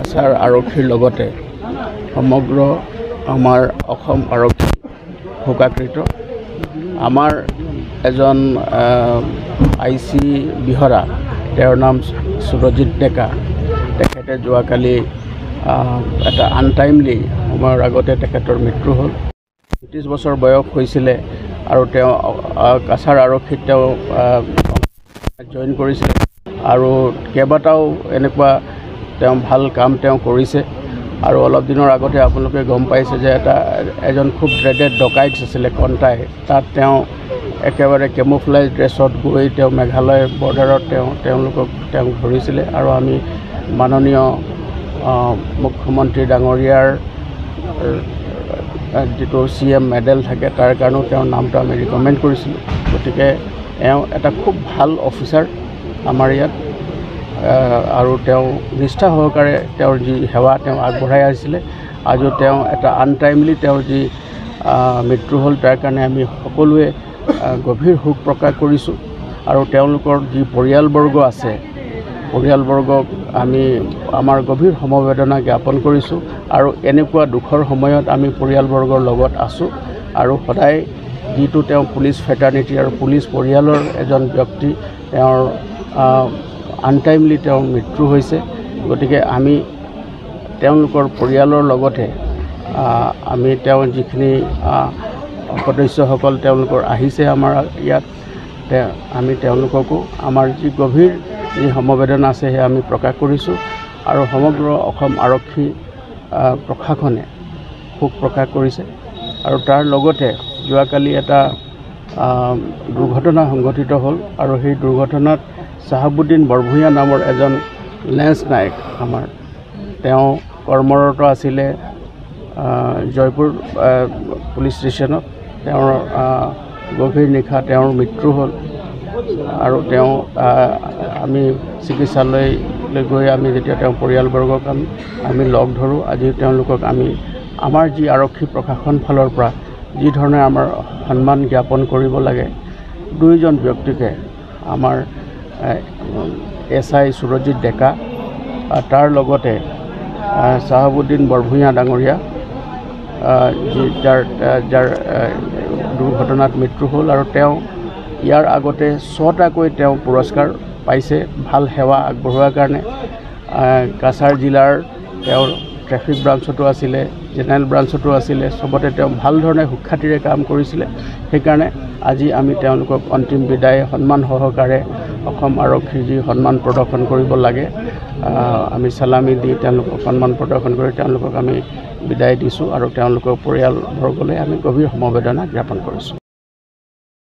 কাছাৰ আৰক্ষীৰ লগতে সমগ্ৰ আমাৰ অসম আৰক্ষী শোকাকৃত। আমাৰ এজন IC বিহৰা, তেওঁৰ নাম সুৰজিত ডেকা, তেখেতে যোৱাকালি এটা আনটাইমলি সময়ৰ আগতে তেখেতৰ মৃত্যু হ'ল। ৩০ বছৰ বয়স হৈছিলে আৰু তেওঁ কাছাৰ আৰক্ষীত তেওঁ জইন কৰিছিলে আৰু কেইবাটাও এনেকুৱা তেওঁ ভাল কাম তেওঁ কৰিছে। আৰু অলপ দিনৰ আগতে আপোনালোকে গম পাইছে যে এজন খুব ড্ৰেডেড ডকাইটছ আছিলে কণ্টাই, তাত তেওঁ একেবাৰে কেমোফ্লাইজ ড্ৰেছত গৈ তেওঁ মেঘালয় বৰ্ডাৰত তেওঁলোকক ধৰিছিলে আৰু আমি মাননীয় মুখ্যমন্ত্ৰী ডাঙৰীয়াৰ যিটো CM মেডেল থাকে তাৰ কাৰণেও তেওঁৰ নামটো আমি ৰিকমেণ্ড কৰিছিলোঁ। গতিকে এওঁ এটা খুব ভাল অফিচাৰ আমাৰ ইয়াত আৰু তেওঁ নিষ্ঠা সহকাৰে তেওঁৰ যি সেৱা তেওঁ আগবঢ়াই আহিছিলে। আজিও তেওঁ এটা আনটাইমলি তেওঁৰ যি মৃত্যু হ'ল তাৰ কাৰণে আমি সকলোৱে গভীৰ শোক প্ৰকাশ কৰিছোঁ আৰু তেওঁলোকৰ যি পৰিয়ালবৰ্গ আছে, পৰিয়ালবৰ্গক আমি আমাৰ গভীৰ সমবেদনা জ্ঞাপন কৰিছোঁ আৰু এনেকুৱা দুখৰ সময়ত আমি পৰিয়ালবৰ্গৰ লগত আছোঁ আৰু সদায় যিটো তেওঁ পুলিচ ফেটাৰ্নিটি আৰু পুলিচ পৰিয়ালৰ এজন ব্যক্তি, তেওঁৰ আনটাইমলি তেওঁৰ মৃত্যু হৈছে। গতিকে আমি তেওঁলোকৰ পৰিয়ালৰ লগতে আমি তেওঁৰ যিখিনি সদস্যসকল তেওঁলোকৰ আহিছে আমাৰ ইয়াত, আমি তেওঁলোককো আমাৰ যি গভীৰ যি সমবেদনা আছে সেয়া আমি প্ৰকাশ কৰিছোঁ আৰু সমগ্ৰ অসম আৰক্ষী প্ৰশাসনে শোক প্ৰকাশ কৰিছে। আৰু তাৰ লগতে যোৱাকালি এটা দুৰ্ঘটনা সংঘটিত হ'ল আৰু সেই দুৰ্ঘটনাত চাহাবুদ্দিন বৰভূঞা নামৰ এজন লেন্স নায়ক আমাৰ, তেওঁ কৰ্মৰত আছিলে জয়পুৰ পুলিচ ষ্টেচনত। তেওঁৰ গভীৰ নিশা তেওঁৰ মৃত্যু হ'ল আৰু তেওঁ আমি চিকিৎসালয়লৈ গৈ আমি যেতিয়া তেওঁৰ পৰিয়ালবৰ্গক আমি লগ ধৰোঁ, আজি তেওঁলোকক আমি আমাৰ যি আৰক্ষী প্ৰশাসন ফালৰ পৰা যি ধৰণে আমাৰ সন্মান জ্ঞাপন কৰিব লাগে, দুইজন ব্যক্তিকে আমাৰ SI সুৰজিত ডেকা তাৰ লগতে চাহাবুদ্দিন বৰভূঞা ডাঙৰীয়া যাৰ দুৰ্ঘটনাত মৃত্যু হ'ল আৰু তেওঁ ইয়াৰ আগতে 6টাকৈ তেওঁ পুৰস্কাৰ পাইছে ভাল সেৱা আগবঢ়োৱাৰ কাৰণে। কাছাৰ জিলাৰ তেওঁ ট্ৰেফিক ব্ৰাঞ্চতো আছিলে, জেনেৰেল ব্ৰাঞ্চতো আছিলে, চবতে তেওঁ ভাল ধৰণে সুখ্যাতিৰে কাম কৰিছিলে। সেইকাৰণে আজি আমি তেওঁলোকক অন্তিম বিদায় সন্মান সহকাৰে অসম আৰক্ষীৰ যি সন্মান প্ৰদৰ্শন কৰিব লাগে আমি চালামি দি তেওঁলোকক সন্মান প্ৰদৰ্শন কৰি তেওঁলোকক আমি বিদায় দিছোঁ আৰু তেওঁলোকৰ পৰিয়ালবৰ্গলৈ আমি গভীৰ সমবেদনা জ্ঞাপন কৰিছোঁ।